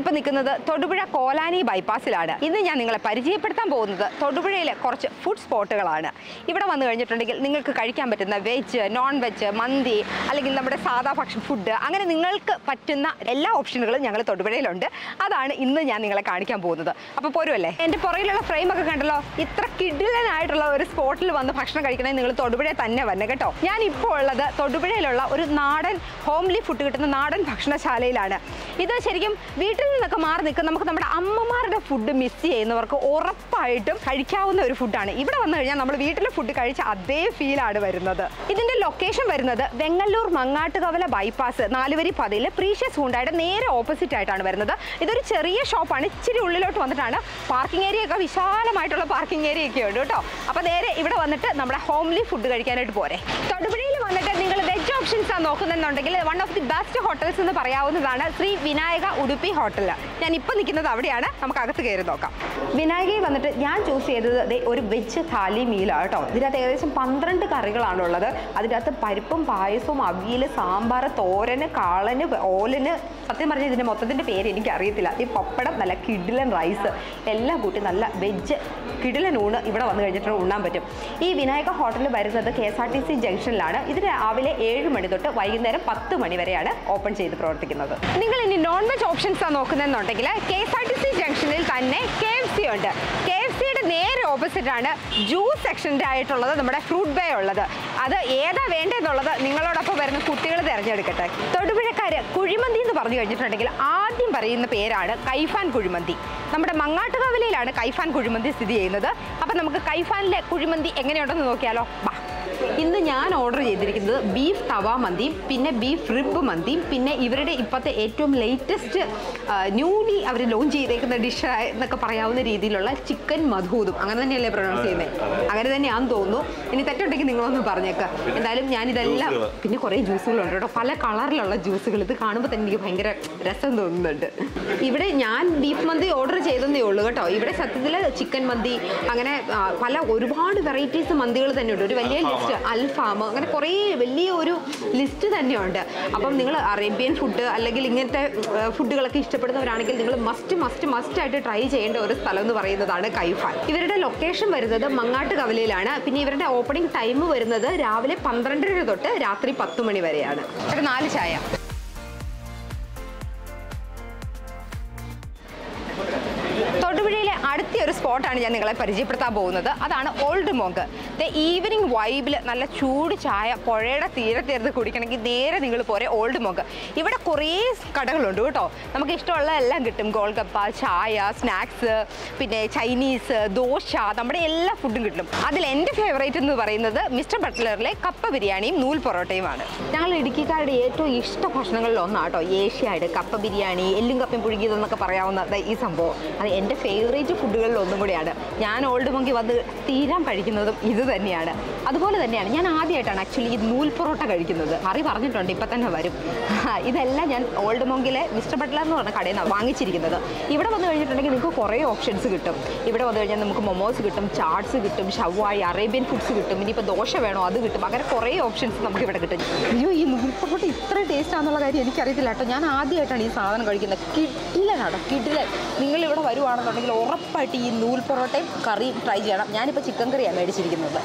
ഞാനിപ്പോൾ നിൽക്കുന്നത് തൊടുപുഴ കോലാനി ബൈപ്പാസിലാണ്. ഇന്ന് ഞാൻ നിങ്ങളെ പരിചയപ്പെടുത്താൻ പോകുന്നത് തൊടുപുഴയിലെ കുറച്ച് ഫുഡ് സ്പോട്ടുകളാണ്. ഇവിടെ വന്നു കഴിഞ്ഞിട്ടുണ്ടെങ്കിൽ നിങ്ങൾക്ക് കഴിക്കാൻ പറ്റുന്ന വെജ്, നോൺ വെജ്, മന്തി അല്ലെങ്കിൽ നമ്മുടെ സാധാ ഭക്ഷണം ഫുഡ്, അങ്ങനെ നിങ്ങൾക്ക് പറ്റുന്ന എല്ലാ ഓപ്ഷനുകളും ഞങ്ങൾ തൊടുപുഴയിലുണ്ട്. അതാണ് ഇന്ന് ഞാൻ നിങ്ങളെ കാണിക്കാൻ പോകുന്നത്. അപ്പോൾ പോരുമല്ലേ? എൻ്റെ പുറകിലുള്ള ഫ്രെയിമൊക്കെ കണ്ടല്ലോ. ഇത്ര കിടിലനായിട്ടുള്ള ഒരു സ്പോട്ടിൽ വന്ന് ഭക്ഷണം കഴിക്കണമെങ്കിൽ നിങ്ങൾ തൊടുപുഴ തന്നെ വന്നെ കേട്ടോ. ഞാനിപ്പോൾ ഉള്ളത് തൊടുപുഴയിലുള്ള ഒരു നാടൻ ഹോംലി ഫുഡ് കിട്ടുന്ന നാടൻ ഭക്ഷണശാലയിലാണ്. ഇത് ശരിക്കും വീട്ടിൽ നിന്നൊക്കെ മാറി നിൽക്കും. നമുക്ക് നമ്മുടെ അമ്മമാരുടെ ഫുഡ് മിസ് ചെയ്യുന്നവർക്ക് ഉറപ്പായിട്ടും കഴിക്കാവുന്ന ഒരു ഫുഡാണ്. ഇവിടെ വന്നു കഴിഞ്ഞാൽ നമ്മൾ വീട്ടിലെ ഫുഡ് കഴിച്ച അതേ ഫീലാണ് വരുന്നത്. ഇതിൻ്റെ ലൊക്കേഷൻ വരുന്നത് വെങ്ങല്ലൂർ മങ്ങാട്ടുകവല ബൈപ്പാസ് 4 പതിയിൽ പ്രീഷ്യസ് ഹുണ്ടായുടെ നേരെ ഓപ്പോസിറ്റ് ആയിട്ടാണ് വരുന്നത്. ഇതൊരു ചെറിയ ഷോപ്പാണ്. ഇച്ചിരി ഉള്ളിലോട്ട് വന്നിട്ടാണ്. പാർക്കിംഗ് ഏരിയ ഒക്കെ വിശാലമായിട്ടുള്ള പാർക്കിംഗ് ഏരിയ ഒക്കെ ഉണ്ട് കേട്ടോ. അപ്പോൾ നേരെ ഇവിടെ വന്നിട്ട് നമ്മുടെ ഹോംലി ഫുഡ് കഴിക്കാനായിട്ട് പോരെ. തൊടുപുഴയിൽ വന്നിട്ട് നിങ്ങൾ വെജ് ഓപ്ഷൻസ് ആണ് നോക്കുന്നുണ്ടെങ്കിൽ one of the best hotels എന്ന് പറയാവുന്നതാണ് ശ്രീ വിനായക ഉടുപ്പി ഹോട്ടൽ. ഞാൻ ഇപ്പോൾ നിൽക്കുന്നത് അവിടെയാണ്. നമുക്ക് അകത്ത് കയറി നോക്കാം. വിനായകയിൽ വന്നിട്ട് ഞാൻ ചൂസ് ചെയ്തത് ഒരു വെജ് താലി മീലാണ് കേട്ടോ. ഇതിനകത്ത് ഏകദേശം 12 കറികളാണുള്ളത്. അതിനകത്ത് പരിപ്പും പായസവും അവിയൽ, സാമ്പാർ, തോരന്, കാളന്, ഓലന്, സത്യം പറഞ്ഞാൽ ഇതിൻ്റെ മൊത്തത്തിൻ്റെ പേര് എനിക്ക് അറിയത്തില്ല. ഈ പപ്പടം, നല്ല കിടിലൻ റൈസ് എല്ലാം കൂട്ടി നല്ല വെജ് കിടിലൻ ഊണ് ഇവിടെ വന്നു കഴിഞ്ഞിട്ട് ഉണ്ണാൻ പറ്റും. ഈ വിനായക ഹോട്ടൽ വരുന്നത് KSRTC ജംഗ്ഷനിലാണ്. ഇത് രാവിലെ 7 മണി തൊട്ട് വൈകുന്നേരം 10 മണി വരെയാണ് ഓപ്പൺ ചെയ്ത് പ്രവർത്തിക്കുന്നത്. നിങ്ങൾ ഇനി നോൺ വെജ് ഓപ്ഷൻസ് ആണ് നോക്കുന്നതെന്നുണ്ടെങ്കിൽ KSRTC ജംഗ്ഷനിൽ തന്നെ KFC ഉണ്ട്. KFCയുടെ നേരെ ഓപ്പോസിറ്റ് ആണ് ജ്യൂസ് സെക്ഷൻ്റെ ആയിട്ടുള്ളത് നമ്മുടെ ഫ്രൂട്ട് ബേ ഉള്ളത്. അത് ഏതാ വേണ്ടതെന്നുള്ളത് നിങ്ങളോടൊപ്പം വരുന്ന കുട്ടികൾ തിരഞ്ഞെടുക്കട്ടെ. തൊടുപുഴക്കാർ കുഴിമന്തി എന്ന് പറഞ്ഞു കഴിഞ്ഞിട്ടുണ്ടെങ്കിൽ ആദ്യം പറയുന്ന പേരാണ് കൈഫാൻ കുഴിമന്തി. നമ്മുടെ മങ്ങാട്ടുകവലയിലാണ് കൈഫാൻ കുഴിമന്തി സ്ഥിതി ചെയ്യുന്നത്. അപ്പം നമുക്ക് കൈഫാനിലെ കുഴിമന്തി എങ്ങനെയുണ്ടെന്ന് നോക്കിയാലോ. ഇന്ന് ഞാൻ ഓർഡർ ചെയ്തിരിക്കുന്നത് ബീഫ് തവ മന്തിയും പിന്നെ ബീഫ് റിബ് മന്തിയും പിന്നെ ഇവരുടെ ഇപ്പോഴത്തെ ഏറ്റവും ലേറ്റസ്റ്റ് ന്യൂലി അവർ ലോഞ്ച് ചെയ്തേക്കുന്ന ഡിഷ് എന്നൊക്കെ പറയാവുന്ന രീതിയിലുള്ള ചിക്കൻ മധൂതും. അങ്ങനെ തന്നെയല്ലേ പ്രൊനൗൺസ് ചെയ്യുന്നത്? അങ്ങനെ തന്നെയാണെന്ന് തോന്നുന്നു. ഇനി തെറ്റുണ്ടെങ്കിൽ നിങ്ങളൊന്ന് പറഞ്ഞേക്കാം. എന്തായാലും ഞാനിതെല്ലാം പിന്നെ കുറേ ജ്യൂസുകളുണ്ട് കേട്ടോ, പല കളറിലുള്ള ജ്യൂസുകൾ. ഇത് കാണുമ്പോൾ തന്നെ എനിക്ക് ഭയങ്കര രസം തോന്നുന്നുണ്ട്. ഇവിടെ ഞാൻ ബീഫ് മന്തി ഓർഡർ ചെയ്തതേ ഉള്ളൂ കേട്ടോ. ഇവിടെ സത്യത്തിൽ ചിക്കൻ മന്തി അങ്ങനെ പല ഒരുപാട് വെറൈറ്റീസ് മന്തികൾ തന്നെയുണ്ട്. ഒരു വലിയ ലിസ്റ്റ്, അൽഫാം, അങ്ങനെ കുറേ വലിയ ഒരു ലിസ്റ്റ് തന്നെയുണ്ട്. അപ്പം നിങ്ങൾ അറേബ്യൻ ഫുഡ് അല്ലെങ്കിൽ ഇങ്ങനത്തെ ഫുഡുകളൊക്കെ ഇഷ്ടപ്പെടുന്നവരാണെങ്കിൽ നിങ്ങൾ മസ്റ്റ് ആയിട്ട് ട്രൈ ചെയ്യേണ്ട ഒരു സ്ഥലം എന്ന് പറയുന്നതാണ് കൈഫാൻ. ഇവരുടെ ലൊക്കേഷൻ വരുന്നത് മങ്ങാട്ടുകവലയിലാണ്. പിന്നെ ഇവരുടെ ഓപ്പണിംഗ് ടൈം വരുന്നത് രാവിലെ 12:30 തൊട്ട് രാത്രി 10 മണി വരെയാണ്. 4 ചായ. തൊടുപുഴയിലെ അടുത്ത ഒരു സ്പോട്ടാണ് ഞാൻ നിങ്ങളെ പരിചയപ്പെടുത്താൻ പോകുന്നത്. അതാണ് ഓൾഡ് മോങ്ക്. ഈവനിങ് വൈബിൽ നല്ല ചൂട് ചായ പുഴയുടെ തീരത്തേർത്ത് കുടിക്കണമെങ്കിൽ നേരെ നിങ്ങൾ പോരെ ഓൾഡ് മോങ്ക്. ഇവിടെ കുറേ കടകളുണ്ട് കേട്ടോ. നമുക്ക് ഇഷ്ടമുള്ള എല്ലാം കിട്ടും. ഗോൾഗപ്പ, ചായ, സ്നാക്സ്, പിന്നെ ചൈനീസ്, ദോശ, നമ്മുടെ എല്ലാ ഫുഡും കിട്ടും. അതിൽ എൻ്റെ ഫേവറേറ്റ് എന്ന് പറയുന്നത് മിസ്റ്റർ ബട്ട്ലറിലെ കപ്പ ബിരിയാണിയും നൂൽ പൊറോട്ടയുമാണ്. ഞങ്ങൾ ഇടുക്കിക്കാരുടെ ഏറ്റവും ഇഷ്ട ഭക്ഷണങ്ങളിൽ ഒന്നാണ് കേട്ടോ ഏഷ്യാഡ് കപ്പ ബിരിയാണി, എല്ലും കപ്പയും പുഴുകിയതെന്നൊക്കെ പറയാവുന്ന ഈ സംഭവം. അത് എൻ്റെ ഫേവറേറ്റ് ഫുഡുകളിൽ ഒന്നും കൂടിയാണ്. ഞാൻ ഓൾഡ് മോങ്കി വന്ന് തീരാൻ കഴിക്കുന്നതും ഇത് തന്നെയാണ്. അതുപോലെ തന്നെയാണ് ഞാൻ ആദ്യമായിട്ടാണ് ആക്ച്വലി ഈ നൂൽ പൊറോട്ട കഴിക്കുന്നത്. കറി പറഞ്ഞിട്ടുണ്ട്, ഇപ്പം തന്നെ വരും. ഇതെല്ലാം ഞാൻ ഓൾഡ് മോങ്കിലെ മിസ്റ്റർ ബട്ട്ലർ എന്ന് പറഞ്ഞ കടയിൽ നിന്നാണ് വാങ്ങിച്ചിരിക്കുന്നത്. ഇവിടെ വന്നു കഴിഞ്ഞിട്ടുണ്ടെങ്കിൽ നിങ്ങൾക്ക് കുറേ ഓപ്ഷൻസ് കിട്ടും. ഇവിടെ വന്നു കഴിഞ്ഞാൽ നമുക്ക് മൊമോസ് കിട്ടും, ചാട്സ് കിട്ടും, ഷവായി, അറേബ്യൻ ഫുഡ്സ് കിട്ടും. ഇനിയിപ്പോൾ ദോശ വേണോ അത് കിട്ടും. അങ്ങനെ കുറേ ഓപ്ഷൻസ് നമുക്ക് ഇവിടെ കിട്ടും. അയ്യോ, ഈ നൂൽ പൊറോട്ട ഇത്ര ടേസ്റ്റ് ആണെന്നുള്ള കാര്യം എനിക്കറിയത്തില്ല കേട്ടോ. ഞാൻ ആദ്യമായിട്ടാണ് ഈ സാധനം കഴിക്കുന്നത്. കിടിലനാണ്, കിടിലൻ. നിങ്ങളിവിടെ വരുവാണെന്നുണ്ടെങ്കിൽ ഉറപ്പായിട്ട് ഈ നൂൽ പൊറോട്ടയും കറിയും ട്രൈ ചെയ്യണം. ഞാനിപ്പോൾ ചിക്കൻ കറിയാണ് മേടിച്ചിരിക്കുന്നത്.